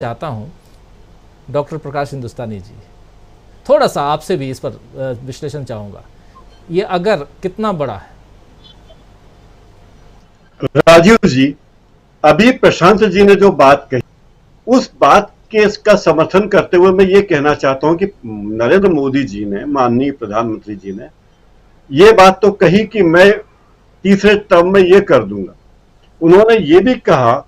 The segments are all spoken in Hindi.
चाहता हूं डॉक्टर प्रकाश हिंदुस्तानी जी, थोड़ा सा आपसे भी इस पर विश्लेषण चाहूंगा। ये अगर कितना बड़ा है? राजीव जी, अभी प्रशांत जी ने जो बात कही, उस बात के इसका समर्थन करते हुए मैं ये कहना चाहता हूं कि नरेंद्र मोदी जी ने, माननीय प्रधानमंत्री जी ने, ये बात तो कही कि मैं तीसरे टर्म में ये कर दूंगा। उन्होंने ये भी कहा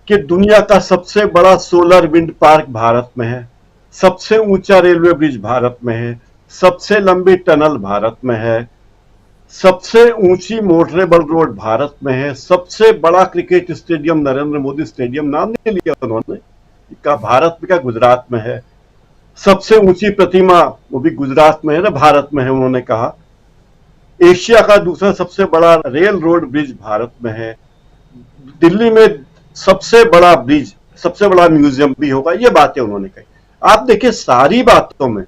कि दुनिया का सबसे बड़ा सोलर विंड पार्क भारत में है, सबसे ऊंचा रेलवे ब्रिज भारत में है, सबसे लंबी टनल भारत में है, सबसे ऊंची मोटरेबल रोड भारत में है, सबसे बड़ा cricket stadium Narendra Modi stadium नाम नहीं लिया उन्होंने, का भारत में, का गुजरात में है, सबसे ऊंची प्रतिमा वो भी गुजरात में है ना, भारत में है। उन्होंने कहा एशिया का दूसरा सबसे बड़ा रेल रोड ब्रिज भारत में है, दिल्ली में सबसे बड़ा ब्रिज, सबसे बड़ा म्यूजियम भी होगा। ये बातें उन्होंने कही। आप देखिए, सारी बातों में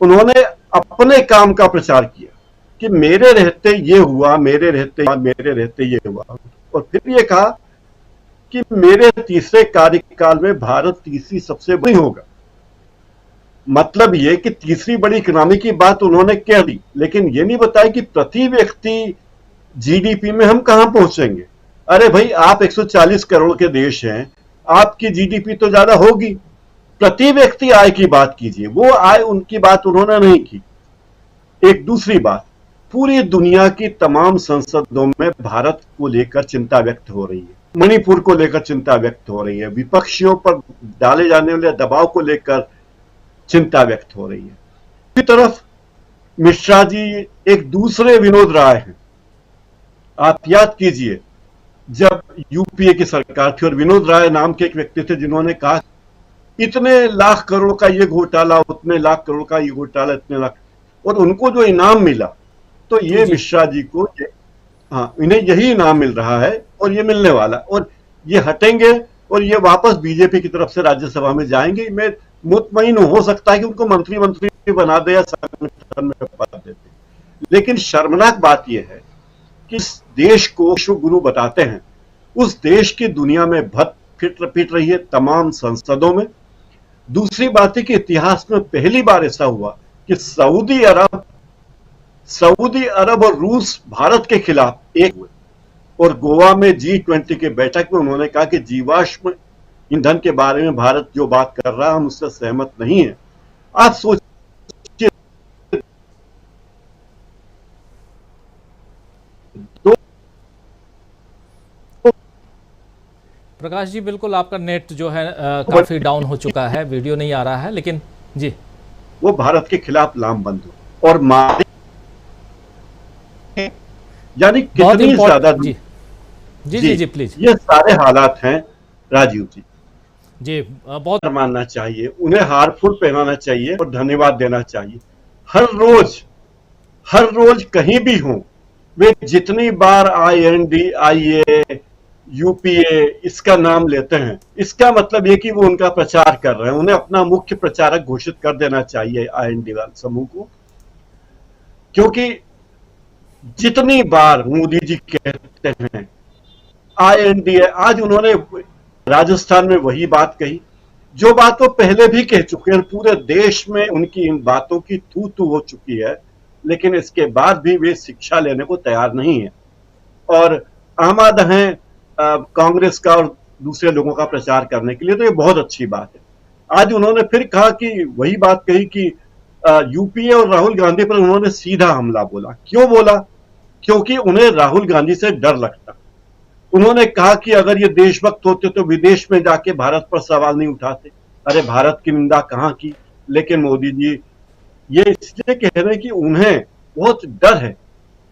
उन्होंने अपने काम का प्रचार किया कि मेरे रहते ये हुआ, मेरे रहते ये हुआ, और फिर ये कहा कि मेरे तीसरे कार्यकाल में भारत तीसरी सबसे बड़ी होगा। मतलब ये कि तीसरी बड़ी इकोनॉमी की बात उन्होंने कह दी, लेकिन ये नहीं बताया कि प्रति व्यक्ति जीडीपी में हम कहां पहुंचेंगे। अरे भाई, आप 140 करोड़ के देश हैं, आपकी जीडीपी तो ज्यादा होगी। प्रति व्यक्ति आय की बात कीजिए, वो आय उनकी बात उन्होंने नहीं की। एक दूसरी बात, पूरी दुनिया की तमाम संसदों में भारत को लेकर चिंता व्यक्त हो रही है, मणिपुर को लेकर चिंता व्यक्त हो रही है, विपक्षियों पर डाले जाने वाले दबाव को लेकर चिंता व्यक्त हो रही है। दूसरी तरफ मिश्रा जी एक दूसरे विनोद राय हैं। आप याद कीजिए, जब यूपीए की सरकार थी और विनोद राय नाम के एक व्यक्ति थे जिन्होंने कहा इतने लाख करोड़ का ये घोटाला, उतने लाख करोड़ का ये घोटाला, इतने लाख, और उनको जो इनाम मिला, तो ये जी मिश्रा जी को हाँ, इन्हें यही इनाम मिल रहा है और ये मिलने वाला, और ये हटेंगे और ये वापस बीजेपी की तरफ से राज्यसभा में जाएंगे। मैं मुतमईन हो सकता है कि उनको मंत्री बना दे या संगठन में पद देते। लेकिन शर्मनाक बात यह है कि इस देश को विश्व गुरु बताते हैं, उस देश की दुनिया में भत फिट रही है तमाम संसदों में। दूसरी बात है कि इतिहास में पहली बार ऐसा हुआ कि सऊदी अरब और रूस भारत के खिलाफ एक हुए, और गोवा में G20 के बैठक में उन्होंने कहा कि जीवाश्म ईंधन के बारे में भारत जो बात कर रहा है, हम उससे सहमत नहीं है। आप सोचिए, दो प्रकाश जी, बिल्कुल आपका नेट जो है काफ़ी डाउन हो चुका है, वीडियो नहीं आ रहा है, लेकिन जी वो भारत के खिलाफ लामबंद हो और मारे, यानी बहुत कितनी ज्यादा। जी जी जी जी प्लीज ये सारे हालात हैं राजीव जी। जी। बहुत मानना चाहिए, उन्हें हारफुल पहनाना चाहिए और धन्यवाद देना चाहिए। हर रोज कहीं भी हो, वे जितनी बार IND, यूपीए इसका नाम लेते हैं, इसका मतलब ये कि वो उनका प्रचार कर रहे हैं। उन्हें अपना मुख्य प्रचारक घोषित कर देना चाहिए IND समूह को, क्योंकि जितनी बार मोदी जी कहते हैं IND, आज उन्होंने राजस्थान में वही बात कही जो बात वो पहले भी कह चुके हैं। पूरे देश में उनकी इन बातों की तू तू हो चुकी है, लेकिन इसके बाद भी वे शिक्षा लेने को तैयार नहीं है और आमाद हैं कांग्रेस का और दूसरे लोगों का प्रचार करने के लिए। तो ये बहुत अच्छी बात है। आज उन्होंने फिर कहा कि वही बात कही कि यूपीए और राहुल गांधी पर उन्होंने सीधा हमला बोला। क्यों बोला? क्योंकि उन्हें राहुल गांधी से डर लगता। उन्होंने कहा कि अगर ये देशभक्त होते तो विदेश में जाके भारत पर सवाल नहीं उठाते। अरे, भारत की निंदा कहां की। लेकिन मोदी जी ये इसलिए कह रहे हैं कि उन्हें बहुत डर है।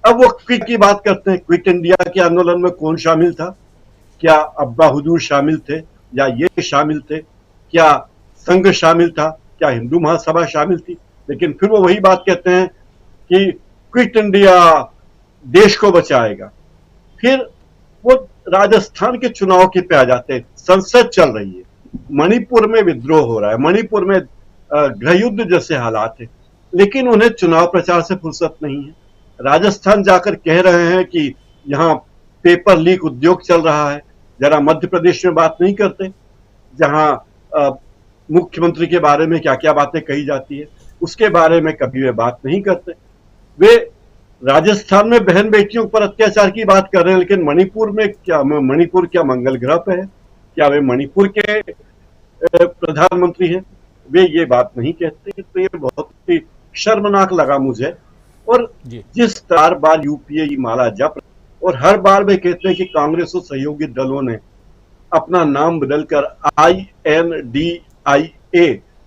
अब वो क्विट की बात करते हैं। क्विट इंडिया के आंदोलन में कौन शामिल था? क्या अब्बा हुजूर शामिल थे, या ये शामिल थे? क्या संघ शामिल था? क्या हिंदू महासभा शामिल थी? लेकिन फिर वो वही बात कहते हैं कि क्विट इंडिया देश को बचाएगा। फिर वो राजस्थान के चुनाव के पे आ जाते हैं। संसद चल रही है, मणिपुर में विद्रोह हो रहा है, मणिपुर में गृह युद्ध जैसे हालात है, लेकिन उन्हें चुनाव प्रचार से फुर्सत नहीं है। राजस्थान जाकर कह रहे हैं कि यहाँ पेपर लीक उद्योग चल रहा है। जरा मध्य प्रदेश में बात नहीं करते, जहां मुख्यमंत्री के बारे में क्या क्या बातें कही जाती है, उसके बारे में कभी वे बात नहीं करते। वे राजस्थान में बहन बेटियों पर अत्याचार की बात कर रहे हैं, लेकिन मणिपुर क्या मंगल ग्रह पे है? क्या वे मणिपुर के प्रधानमंत्री हैं? वे ये बात नहीं कहते। तो ये बहुत ही शर्मनाक लगा मुझे। और जी जिस बार बार यूपीए की माला जप, और हर बार वे कहते हैं कि कांग्रेस और सहयोगी दलों ने अपना नाम बदलकर INDIA,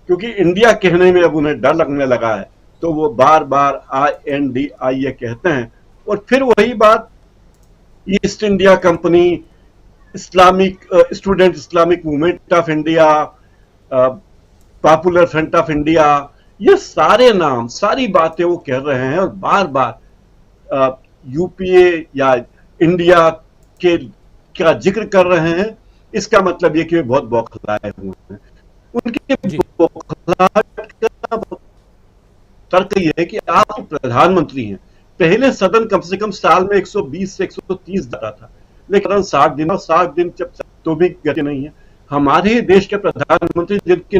क्योंकि इंडिया कहने में अब उन्हें डर लगने लगा है, तो वो बार बार INDIA कहते हैं। और फिर वही बात, east India company, Islamic student Islamic movement of India, popular front of India, ये सारे नाम, सारी बातें वो कह रहे हैं, और बार बार यूपीए या इंडिया के का जिक्र कर रहे हैं। इसका मतलब ये कि वे बहुत बौखलाए हुए हैं। उनके जी बौखलाहट का तर्क ये है कि आप प्रधानमंत्री हैं। पहले सदन कम से कम साल में 120 से 130 जाता था, लेकिन 60 दिन, और 60 दिन जब तो भी गति नहीं है। हमारे ही देश के प्रधानमंत्री जिनकी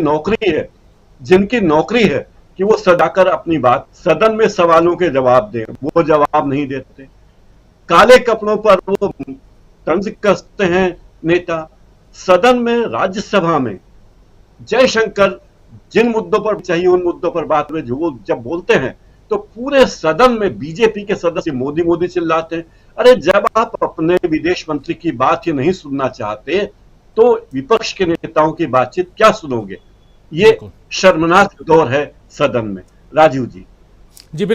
नौकरी है कि वो सदाकर अपनी बात सदन में सवालों के जवाब दें, वो जवाब नहीं देते। काले कपड़ों पर वो तंज कसते हैं नेता। सदन में, राज्यसभा में जयशंकर जिन मुद्दों पर चाहिए उन मुद्दों पर बात में जो जब बोलते हैं, तो पूरे सदन में बीजेपी के सदस्य मोदी मोदी चिल्लाते हैं। अरे जब आप अपने विदेश मंत्री की बात ही नहीं सुनना चाहते, तो विपक्ष के नेताओं की बातचीत क्या सुनोगे? ये बिल्कुल शर्मनाक दौर है सदन में। राजीव जी। जी बिल्कुल।